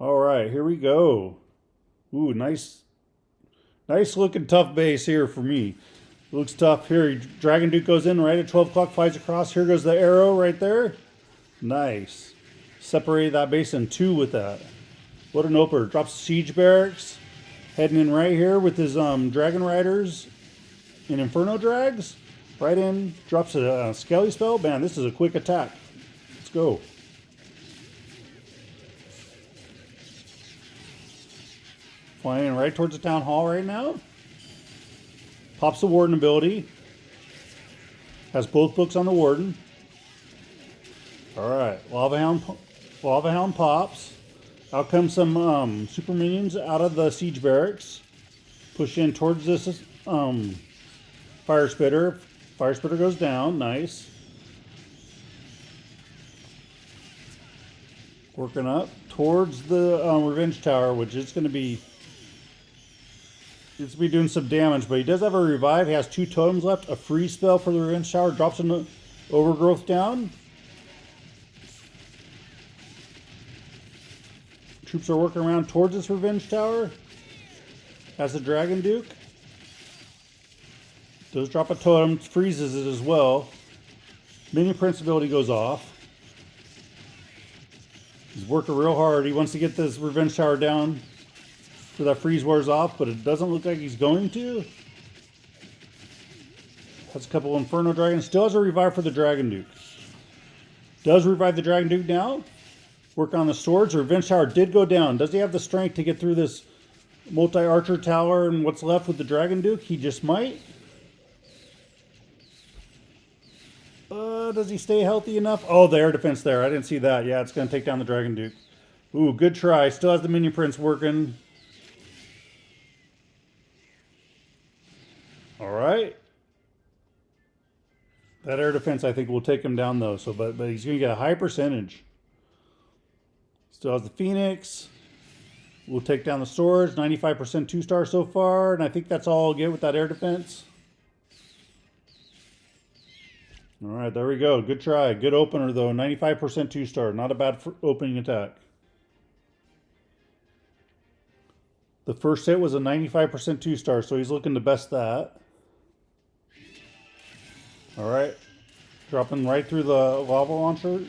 All right, here we go. Ooh, nice looking tough base here for me. Looks tough here. Dragon Duke goes in right at 12 o'clock, flies across. Here goes the arrow right there. Nice. Separated that base in two with that. What an opener. Drops Siege Barracks. Heading in right here with his Dragon Riders and Inferno Drags. Right in. Drops a Skelly spell. Man, this is a quick attack. Let's go. Flying in right towards the Town Hall right now. Pops the Warden ability. Has both books on the Warden. Alright, Lava Hound pops. Out comes some super minions out of the Siege Barracks. Push in towards this Fire Spitter. Fire Spitter goes down, nice. Working up towards the Revenge Tower, which is going to be... It's be doing some damage, but he does have a revive. He has 2 totems left. A free spell for the Revenge Tower. Drops an Overgrowth down. Troops are working around towards this Revenge Tower. Has a Dragon Duke. Does drop a totem. Freezes it as well. Minion Prince ability goes off. He's working real hard. He wants to get this Revenge Tower down so that freeze wears off, but it doesn't look like he's going to. Has a couple Inferno Dragons. Still has a revive for the Dragon Duke. Does revive the Dragon Duke now. Work on the swords. Revenge Tower did go down. Does he have the strength to get through this multi-archer tower and what's left with the Dragon Duke? He just might. Does he stay healthy enough? Oh, the air defense there. I didn't see that. Yeah, it's going to take down the Dragon Duke. Ooh, good try. Still has the Minion Prince working. All right. That air defense, I think, will take him down, though. So, but he's going to get a high percentage. Still has the Phoenix. We'll take down the swords. 95% 2-star so far. And I think that's all I'll get with that air defense. All right, there we go. Good try. Good opener, though. 95% 2-star. Not a bad opening attack. The first hit was a 95% 2-star, so he's looking to best that. All right. Dropping right through the lava launcher.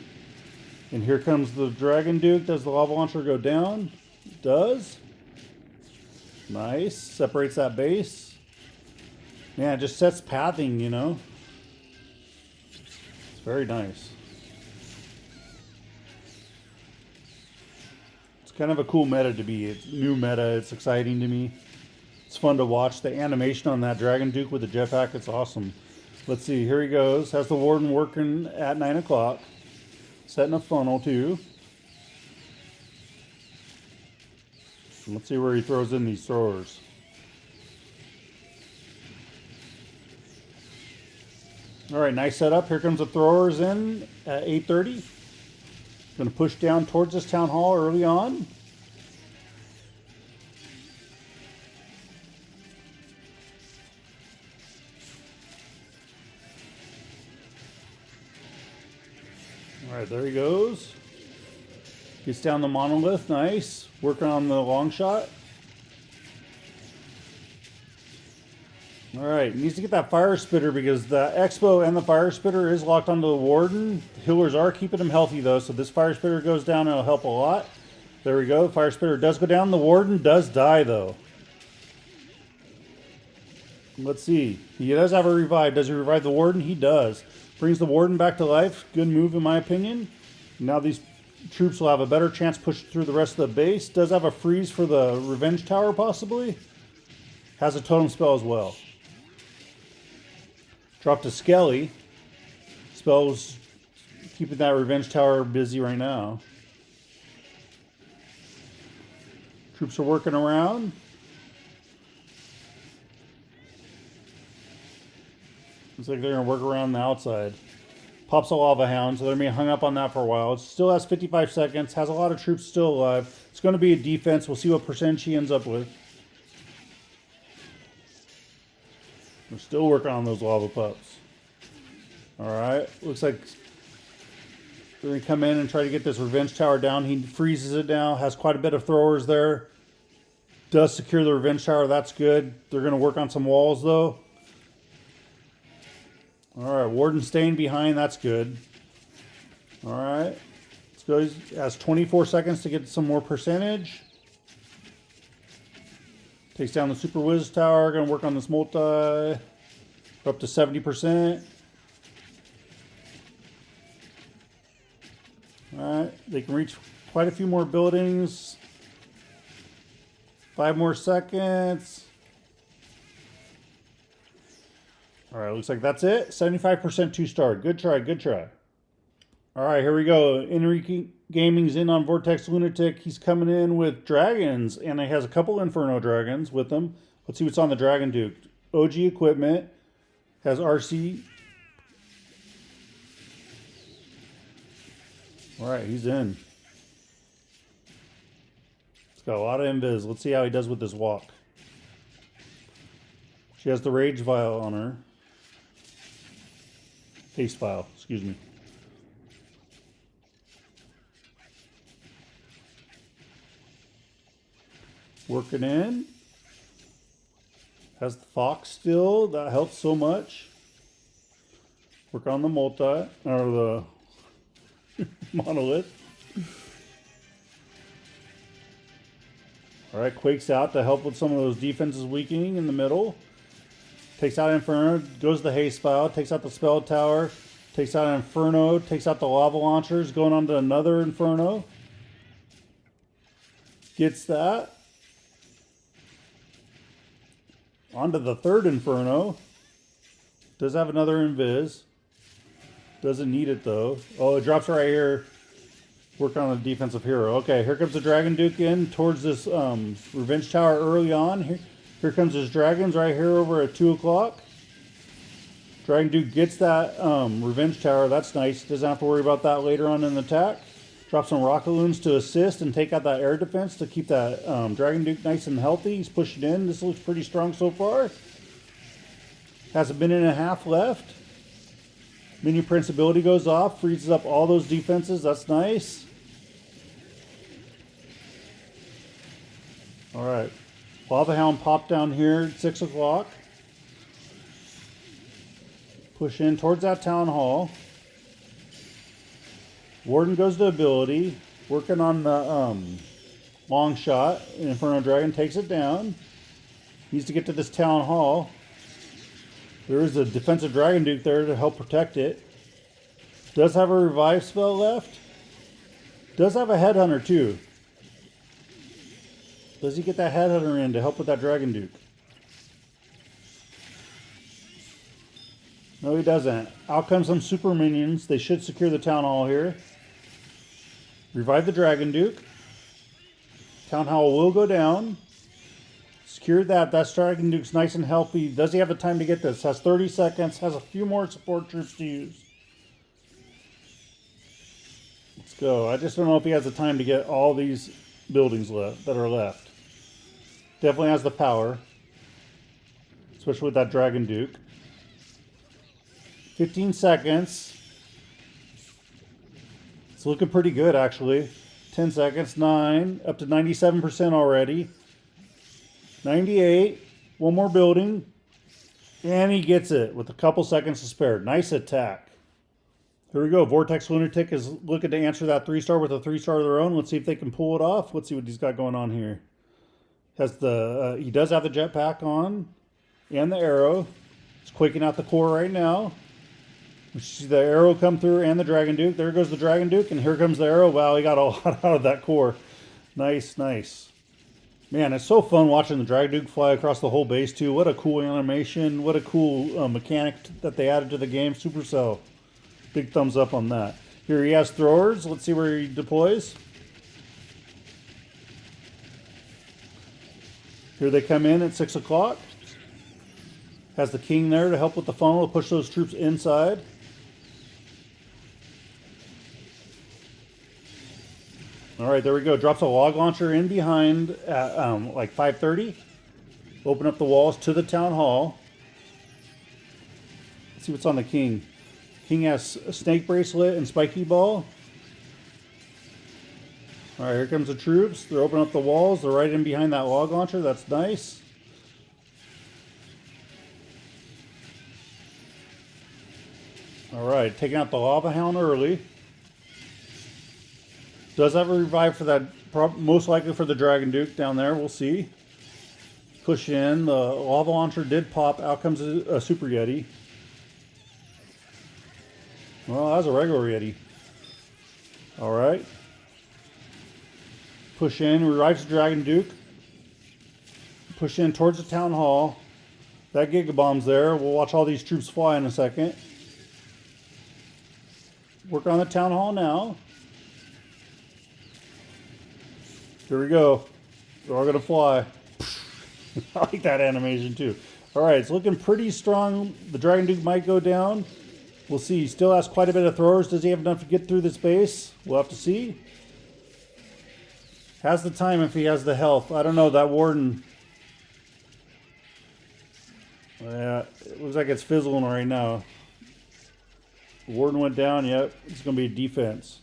And here comes the Dragon Duke. Does the lava launcher go down? It does. Nice. Separates that base. Man, it just sets pathing, you know. It's very nice. It's kind of a cool meta to be. It's new meta. It's exciting to me. It's fun to watch. The animation on that Dragon Duke with the jetpack, it's awesome. Let's see. Here he goes. Has the Warden working at 9 o'clock. Setting a funnel, too. Let's see where he throws in these throwers. All right, nice setup. Here comes the throwers in at 8:30. Going to push down towards this Town Hall early on. All right, there he goes. Gets down the monolith, nice. Working on the long shot. All right, needs to get that Fire Spitter because the Expo and the Fire Spitter is locked onto the Warden. The healers are keeping him healthy though, so this Fire Spitter goes down and it'll help a lot. There we go, Fire Spitter does go down. The Warden does die though. Let's see, he does have a revive. Does he revive the Warden? He does. Brings the Warden back to life. Good move in my opinion. Now these troops will have a better chance pushing through the rest of the base. Does have a freeze for the Revenge Tower possibly. Has a totem spell as well. Dropped a Skelly. Spell's keeping that Revenge Tower busy right now. Troops are working around. Looks like they're going to work around the outside. Pops a Lava Hound, so they're going to be hung up on that for a while. It still has 55 seconds. Has a lot of troops still alive. It's going to be a defense. We'll see what percentage he ends up with. We're still working on those lava pups. Alright, looks like They're going to come in and try to get this revenge tower down. He freezes it now. Has quite a bit of throwers there. Does secure the revenge tower. That's good. They're going to work on some walls, though. All right, Warden staying behind. That's good. All right. Let's go. He has 24 seconds to get some more percentage. Takes down the Super Wiz Tower. Going to work on this multi. Up to 70%. All right. They can reach quite a few more buildings. 5 more seconds. All right. Looks like that's it. 75% 2-star. Good try. Good try. All right. Here we go. Enrique Gaming's in on Vortex Lunatic. He's coming in with dragons, and he has a couple Inferno dragons with him. Let's see what's on the Dragon Duke. OG equipment. Has RC. All right, he's in. He's got a lot of invis. Let's see how he does with this walk. She has the Rage Vial on her. Haste Vial, excuse me. Working in. Has the Fox still. That helps so much. Work on the multi. Or the monolith. All right, Quakes out to help with some of those defenses weakening in the middle. Takes out Inferno. Goes the Haste Vial. Takes out the Spell Tower. Takes out Inferno. Takes out the Lava Launchers. Going on to another Inferno. Gets that. Onto the third Inferno. Does have another Invis. Doesn't need it though. Oh, it drops right here. Work on the defensive hero. Okay, here comes the Dragon Duke in towards this Revenge Tower early on. Here comes his dragons right here over at 2 o'clock. Dragon Duke gets that Revenge Tower. That's nice. Doesn't have to worry about that later on in the attack. Drop some Rocket Loons to assist and take out that air defense to keep that Dragon Duke nice and healthy. He's pushing in. This looks pretty strong so far. Has a minute and a half left. Mini Prince ability goes off. Freezes up all those defenses. That's nice. All right. Lava Hound popped down here at 6 o'clock. Push in towards that Town Hall. Warden goes to ability, working on the long shot. Inferno Dragon takes it down. Needs to get to this Town Hall. There is a defensive Dragon Duke there to help protect it. Does have a revive spell left. Does have a Headhunter too. Does he get that Headhunter in to help with that Dragon Duke? No, he doesn't. Out comes some super minions. They should secure the Town Hall here. Revive the Dragon Duke. Town Hall will go down. Secure that. That Dragon Duke's nice and healthy. Does he have the time to get this? Has 30 seconds. Has a few more support troops to use. Let's go. I just don't know if he has the time to get all these buildings left that are left. Definitely has the power. Especially with that Dragon Duke. 15 seconds. It's looking pretty good, actually. 10 seconds. 9. Up to 97% already. 98. One more building. And he gets it with a couple seconds to spare. Nice attack. Here we go. Vortex Lunatic is looking to answer that 3-star with a 3-star of their own. Let's see if they can pull it off. Let's see what he's got going on here. Has the he does have the jetpack on. And the arrow. It's quaking out the core right now. You see the arrow come through and the Dragon Duke. There goes the Dragon Duke, and here comes the arrow. Wow, he got a lot out of that core. Nice, nice. Man, it's so fun watching the Dragon Duke fly across the whole base, too. What a cool animation. What a cool mechanic that they added to the game. Supercell. Big thumbs up on that. Here he has throwers. Let's see where he deploys. Here they come in at 6 o'clock. Has the king there to help with the funnel to push those troops inside. All right, there we go. Drops a log launcher in behind at like 5:30. Open up the walls to the Town Hall. Let's see what's on the king. King has a Snake Bracelet and Spiky Ball. All right, here comes the troops. They're opening up the walls. They're right in behind that log launcher. That's nice. All right, taking out the lava hound early. Does have a revive for that, most likely for the Dragon Duke down there. We'll see. Push in. The lava launcher did pop. Out comes a Super Yeti. Well, that was a regular Yeti. All right. Push in. Revives the Dragon Duke. Push in towards the Town Hall. That Giga Bomb's there. We'll watch all these troops fly in a second. Work on the Town Hall now. Here we go. They're all going to fly. I like that animation too. All right, it's looking pretty strong. The Dragon Duke might go down. We'll see. He still has quite a bit of throwers. Does he have enough to get through this base? We'll have to see. Has the time if he has the health. I don't know. That Warden... Yeah, it looks like it's fizzling right now. The Warden went down. Yep, it's going to be a defense.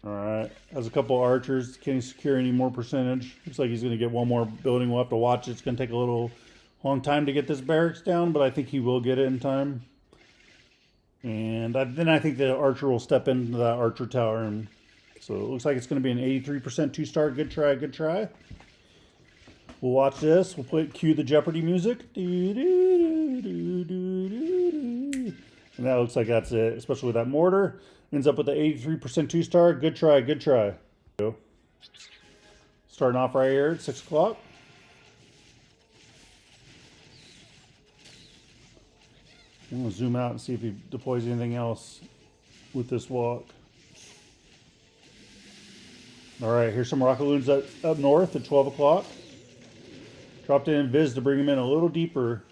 All right, has a couple archers. Can he secure any more percentage? Looks like he's going to get one more building. We'll have to watch it. It's going to take a long time to get this barracks down, but I think he will get it in time. And then I think the archer will step into that archer tower. And so it looks like it's going to be an 83% 2-star. Good try, good try. We'll watch this. We'll cue the Jeopardy music. And that looks like that's it, especially with that mortar. Ends up with the 83% 2-star. Good try, good try. Starting off right here at 6 o'clock. I'm going to zoom out and see if he deploys anything else with this walk. All right, here's some rocket loons up north at 12 o'clock. Dropped in Viz to bring him in a little deeper.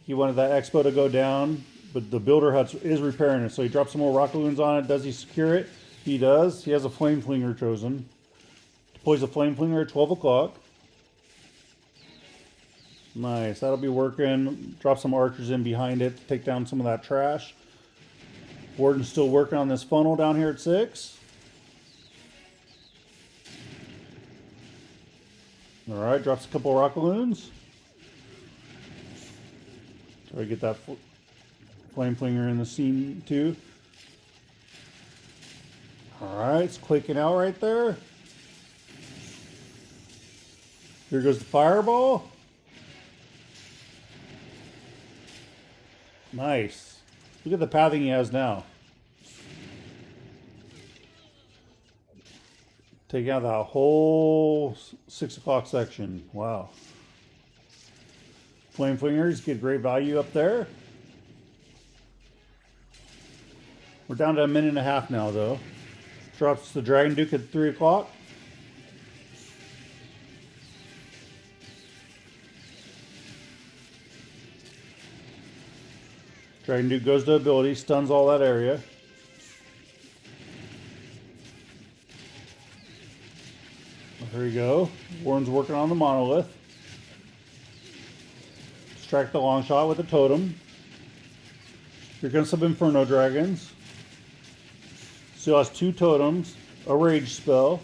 He wanted that expo to go down, but the builder hut is repairing it. So he dropped some more rocket loons on it. Does he secure it? He does. He has a flame flinger chosen. Deploys a flame flinger at 12 o'clock. Nice. That'll be working. Drop some archers in behind it to take down some of that trash. Warden's still working on this funnel down here at 6. All right, drops a couple of rocket loons. Try to get that flame flinger in the scene too. All right, it's clicking out right there. Here goes the fireball. Nice. Look at the pathing he has now. Take out that whole 6 o'clock section. Wow. Flame flingers get great value up there. We're down to a minute and a half now, though. Drops the Dragon Duke at 3 o'clock. Dragon Duke goes to ability, stuns all that area. Here we go. Warren's working on the monolith. Distract the long shot with a totem. Here comes some Inferno Dragons. Still has 2 totems, a rage spell.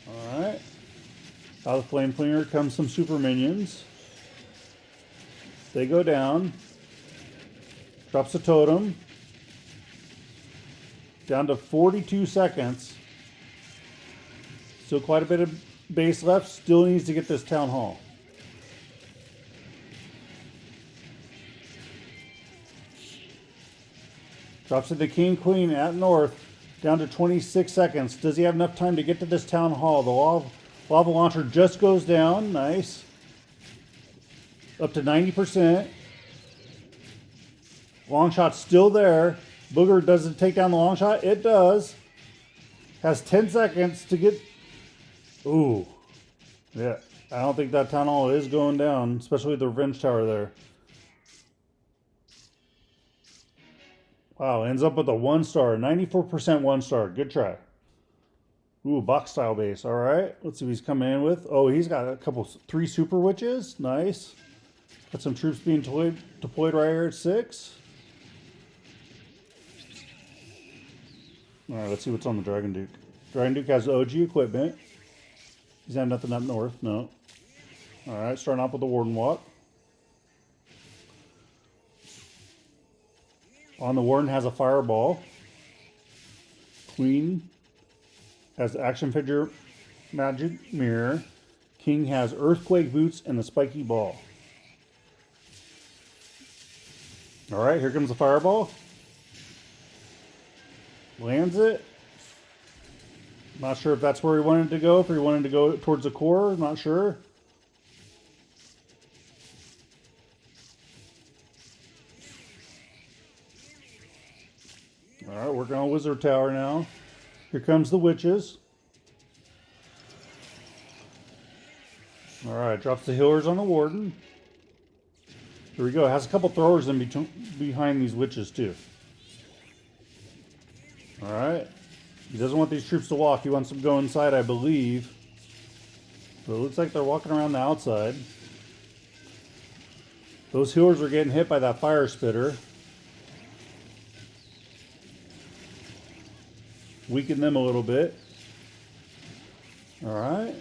Alright. Out of the Flame Flinger comes some super minions. They go down. Drops a totem. Down to 42 seconds. Still quite a bit of base left. Still needs to get this town hall. Drops it to King Queen at north. Down to 26 seconds. Does he have enough time to get to this town hall? The lava launcher just goes down. Nice. Up to 90%. Long shot's still there. Booger doesn't take down the long shot. It does. Has 10 seconds to get... Ooh. Yeah. I don't think that town hall is going down, especially with the revenge tower there. Wow. Ends up with a 1-star. 94% 1-star. Good try. Ooh, box style base. All right. Let's see what he's coming in with. Oh, he's got a couple... 3 super witches. Nice. Got some troops being deployed right here at 6. Alright, let's see what's on the Dragon Duke. Dragon Duke has OG equipment. He's got nothing up north, no. Alright, starting off with the Warden Walk. On the Warden has a Fireball. Queen has the Action Figure Magic Mirror. King has Earthquake Boots and the Spiky Ball. Alright, here comes the Fireball. Lands it. Not sure if that's where he wanted to go. If he wanted to go towards the core, not sure. Alright, working on Wizard Tower now. Here comes the Witches. Alright, drops the healers on the Warden. Here we go. It has a couple throwers in behind these Witches too. Alright. He doesn't want these troops to walk. He wants them to go inside, I believe. But it looks like they're walking around the outside. Those healers are getting hit by that fire spitter. Weaken them a little bit. Alright.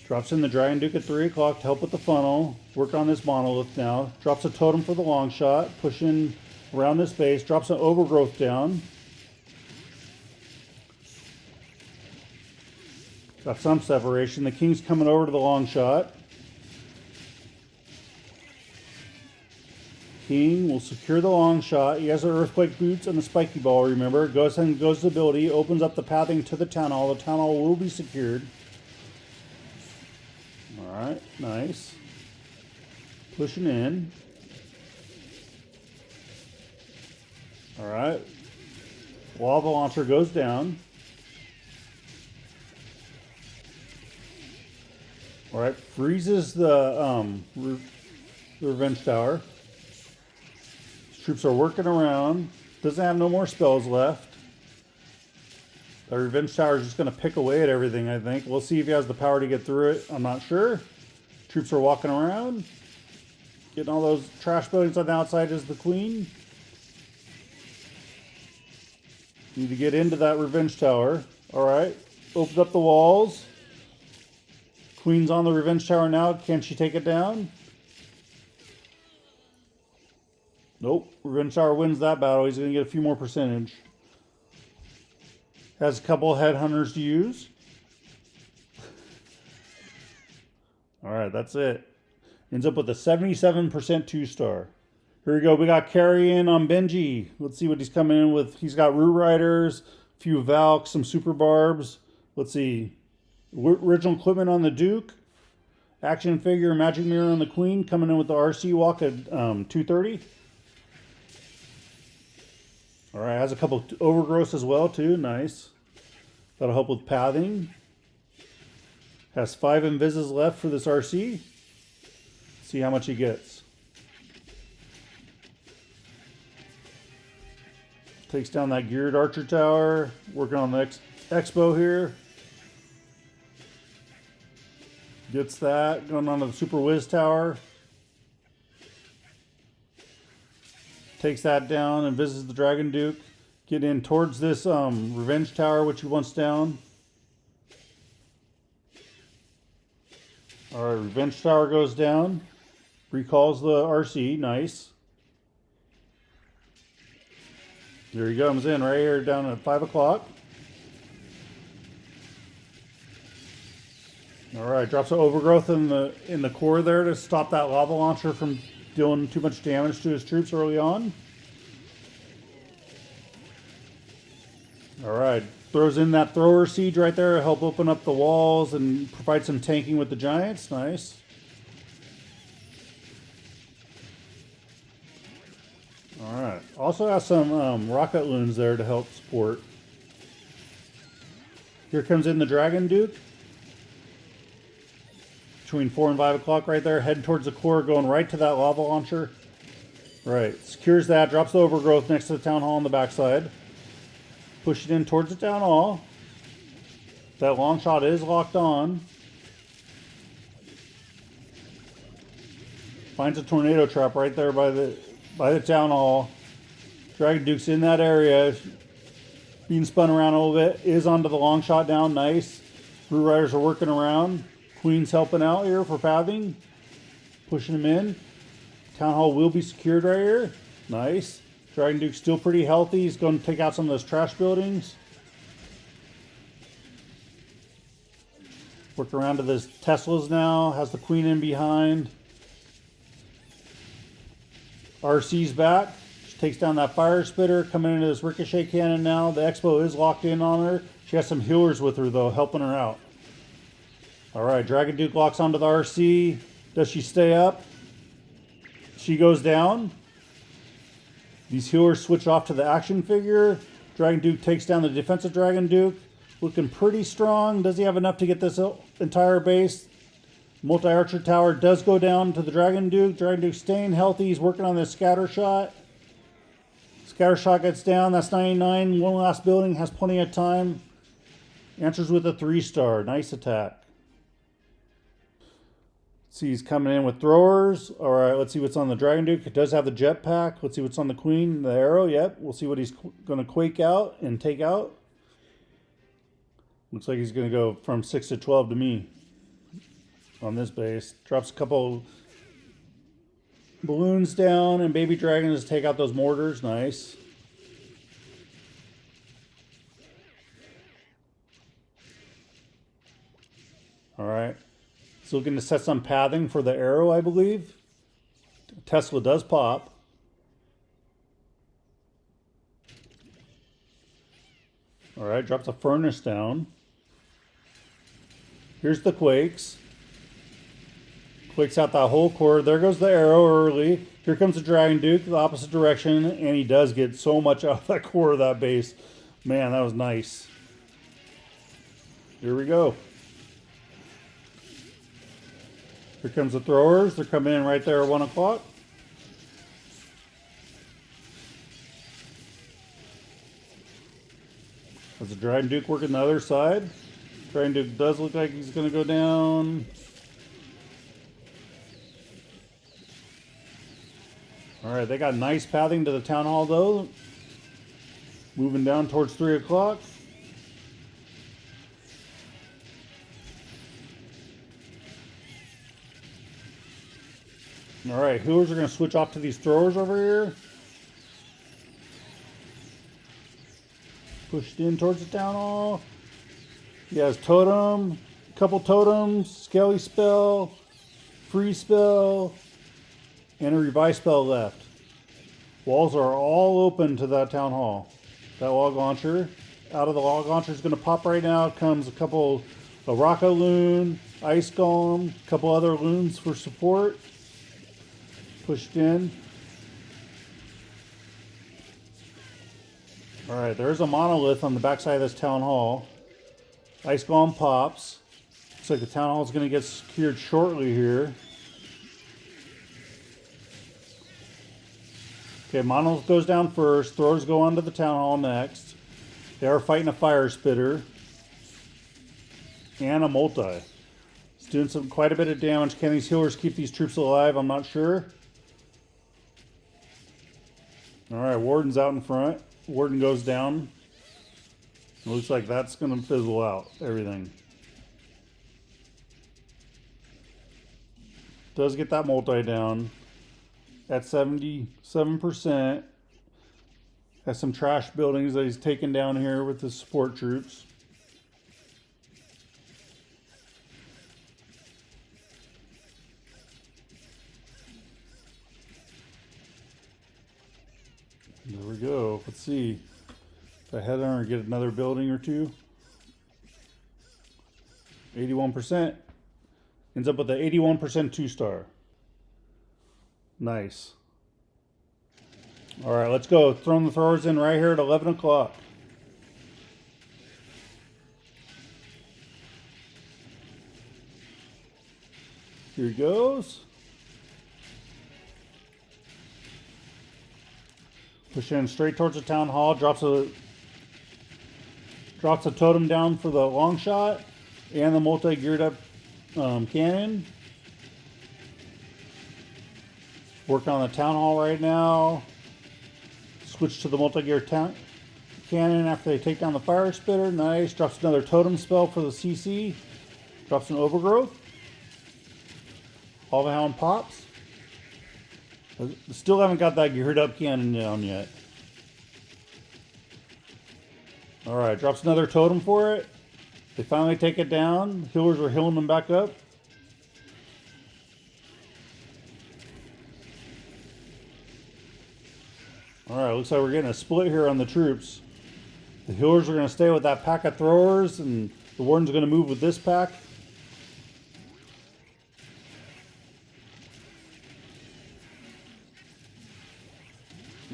Drops in the Dragon Duke at 3 o'clock to help with the funnel. Work on this monolith now. Drops a totem for the long shot. Pushing around this base. Drops an overgrowth down. Got some separation. The King's coming over to the long shot. King will secure the long shot. He has the Earthquake Boots and the Spiky Ball, remember. Goes to ability, opens up the pathing to the Town Hall. The Town Hall will be secured. Alright, nice. Pushing in. Alright. Lava Launcher goes down. Alright, freezes the Revenge Tower. Troops are working around. Doesn't have no more spells left. The Revenge Tower is just going to pick away at everything, I think. We'll see if he has the power to get through it. I'm not sure. Troops are walking around. Getting all those trash buildings on the outside is the Queen. Need to get into that Revenge Tower. Alright. Open up the walls. Queen's on the Revenge Tower now. Can she take it down? Nope. Revenge Tower wins that battle. He's going to get a few more percentage. Has a couple of headhunters to use. Alright, that's it. Ends up with a 77% 2-star. Here we go. We got Carrion on Benji. Let's see what he's coming in with. He's got Root Riders, a few Valks, some Super Barbs. Let's see. Original equipment on the Duke. Action figure, Magic Mirror on the Queen. Coming in with the RC walk at 230. Alright, has a couple overgrowths as well too. Nice. That'll help with pathing. Has 5 invises left for this RC. See how much he gets. Takes down that geared archer tower. Working on the expo here. Gets that. Going on to the Super Wiz tower. Takes that down and visits the Dragon Duke. Get in towards this Revenge Tower, which he wants down. Alright, Revenge Tower goes down. Recalls the RC. Nice. There he comes in right here down at 5 o'clock. Alright, drops an overgrowth in the core there to stop that lava launcher from dealing too much damage to his troops early on. Alright, throws in that thrower siege right there to help open up the walls and provide some tanking with the giants. Nice. Alright, also has some rocket loons there to help support. Here comes in the Dragon Duke. Between 4 and 5 o'clock right there, heading towards the core, going right to that lava launcher. Right, secures that, drops the overgrowth next to the Town Hall on the backside. Push it in towards the Town Hall. That long shot is locked on. Finds a tornado trap right there by the town hall. Dragon Duke's in that area. Being spun around a little bit. Is onto the long shot down. Nice. Blue Riders are working around. Queen's helping out here for pathing. Pushing him in. Town hall will be secured right here. Nice. Dragon Duke's still pretty healthy. He's going to take out some of those trash buildings. Work around to this Teslas now. Has the Queen in behind. RC's back. She takes down that fire spitter. Coming into this ricochet cannon now. The Expo is locked in on her. She has some healers with her though, helping her out. Alright, Dragon Duke locks onto the RC. Does she stay up? She goes down. These healers switch off to the action figure. Dragon Duke takes down the defensive Dragon Duke. Looking pretty strong. Does he have enough to get this entire base? Multi-archer tower does go down to the Dragon Duke. Dragon Duke staying healthy. He's working on this scatter shot. Scatter shot gets down. That's 99. One last building. Has plenty of time. Answers with a 3-star. Nice attack. See, he's coming in with throwers. All right, let's see what's on the Dragon Duke. It does have the jetpack. Let's see what's on the Queen. The arrow, yep. We'll see what he's going to quake out and take out. Looks like he's going to go from 6 to 12 to me on this base. Drops a couple balloons down, and Baby Dragons take out those mortars. Nice. All right. He's looking to set some pathing for the arrow, I believe. Tesla does pop. All right, drops a furnace down. Here's the quakes. Quakes out that whole core. There goes the arrow early. Here comes the Dragon Duke, the opposite direction, and he does get so much out of that core of that base. Man, that was nice. Here we go. Here comes the throwers. They're coming in right there at 1 o'clock. There's the Dragon Duke working the other side. Dragon Duke does look like he's going to go down. Alright, they got nice pathing to the town hall though. Moving down towards 3 o'clock. Alright, healers are going to switch off to these throwers over here. Pushed in towards the town hall. He has totem, couple totems, scaly spell, freeze spell, and a revive spell left. Walls are all open to that town hall. That log launcher. Out of the log launcher is going to pop right now. Comes a Rocco loon, ice golem, a couple other loons for support. Pushed in. Alright, there's a monolith on the backside of this town hall. Ice golem pops. Looks like the town hall is going to get secured shortly here. Okay, monolith goes down first. Throwers go onto the town hall next. They are fighting a fire spitter. And a multi. It's doing quite a bit of damage. Can these healers keep these troops alive? I'm not sure. Alright, Warden's out in front. Warden goes down. It looks like that's going to fizzle out everything. Does get that multi down at 77%. Has some trash buildings that he's taken down here with the support troops. There we go. Let's see if I head on or get another building or two. 81%. Ends up with an 81% 2-star. Nice. All right, let's go. Throwing the throwers in right here at 11 o'clock. Here he goes. Push in straight towards the town hall. Drops a totem down for the long shot and the multi-geared up cannon. Working on the town hall right now. Switch to the multi-gear cannon after they take down the fire spitter. Nice. Drops another totem spell for the CC. Drops an overgrowth. All the hound pops. Still haven't got that geared up cannon down yet. Alright, drops another totem for it. They finally take it down. Healers are healing them back up. Alright, looks like we're getting a split here on the troops. The healers are going to stay with that pack of throwers, and the warden's going to move with this pack.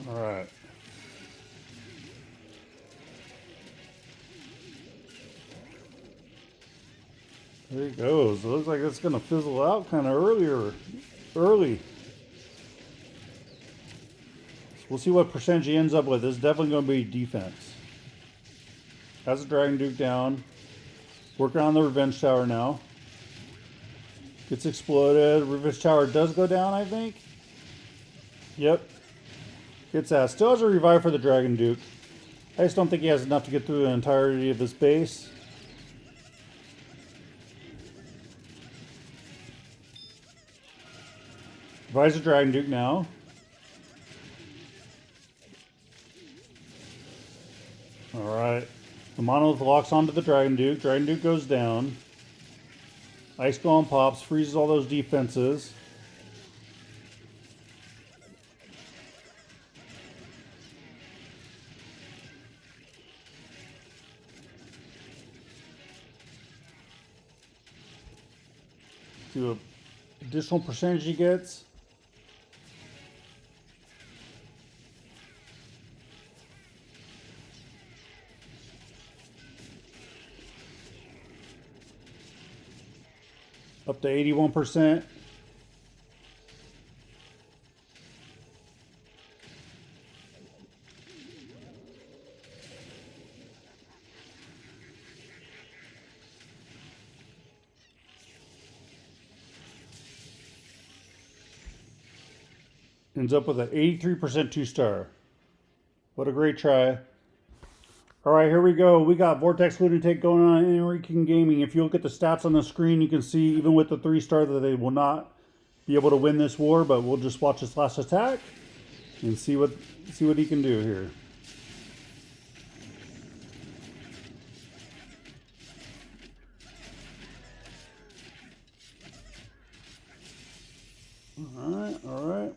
Alright. There he goes. It looks like it's going to fizzle out kind of early. So we'll see what percentage he ends up with. It's definitely going to be defense. Has a Dragon Duke down. Working on the Revenge Tower now. Gets exploded. Revenge Tower does go down, I think. Yep. Gets that. Still has a revive for the Dragon Duke. I just don't think he has enough to get through the entirety of this base. Revives the Dragon Duke now. Alright. The Monolith locks onto the Dragon Duke. Dragon Duke goes down. Ice Golem pops, freezes all those defenses. See what additional percentage he gets. Up to 81%. Ends up with an 83% 2-star. What a great try. Alright, here we go. We got Vortex Lunatic going on in Enrique Gaming. If you look at the stats on the screen, you can see even with the 3-star that they will not be able to win this war, but we'll just watch this last attack and see what he can do here. Alright.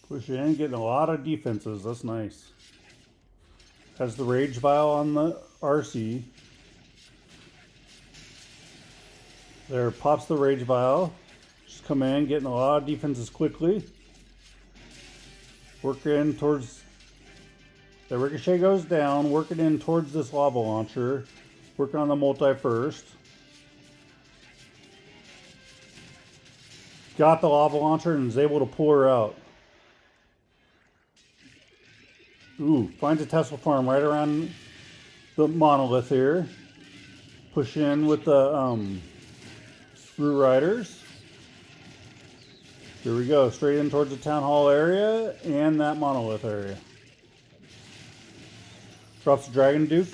Push in, getting a lot of defenses. That's nice. Has the Rage Vial on the RC. There, pops the Rage Vial. Just come in, getting a lot of defenses quickly. Working towards... The Ricochet goes down, working in towards this lava launcher. Working on the multi first. Got the lava launcher and is able to pull her out. Ooh, finds a Tesla farm right around the monolith here. Push in with the Screw Riders. Here we go, straight in towards the town hall area and that monolith area. Drops the Dragon Duke.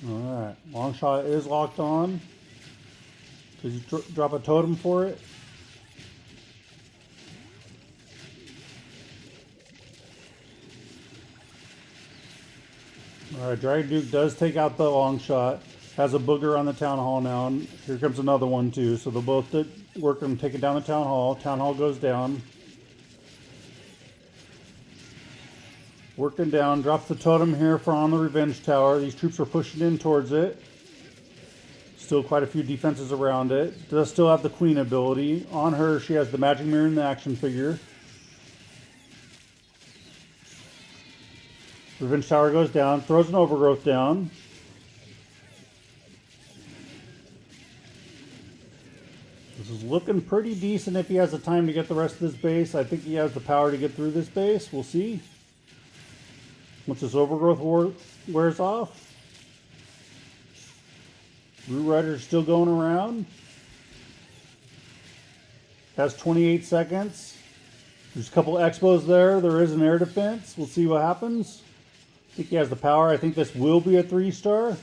Alright, long shot is locked on. Did you drop a totem for it? Alright, Dragon Duke does take out the long shot. Has a booger on the town hall now. And here comes another one too. So they'll both work on taking down the town hall. Town hall goes down. Working down. Drops the totem here for on the Revenge Tower. These troops are pushing in towards it. Still quite a few defenses around it. Does still have the Queen ability. On her, she has the Magic Mirror and the action figure. Revenge Tower goes down, throws an overgrowth down. This is looking looking pretty decent if he has the time to get the rest of this base. I think he has the power to get through this base. We'll see. Once this overgrowth wears off. Root Rider's still going around. Has 28 seconds. There's a couple expos there. There is an air defense. We'll see what happens. I think he has the power. I think this will be a 3-star.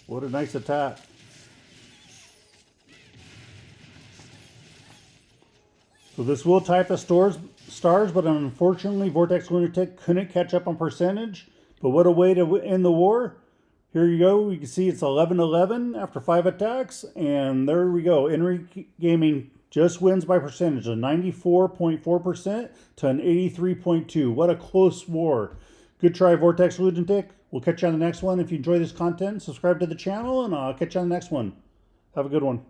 What a nice attack. So this will type the stars, but unfortunately Vortex Lunatic couldn't catch up on percentage. But what a way to end the war. Here you go. You can see it's 11-11 after 5 attacks. And there we go. Enrique Gaming just wins by percentage of 94.4% to an 83.2%. What a close war. Good try, Vortex Lunatic. We'll catch you on the next one. If you enjoy this content, subscribe to the channel, and I'll catch you on the next one. Have a good one.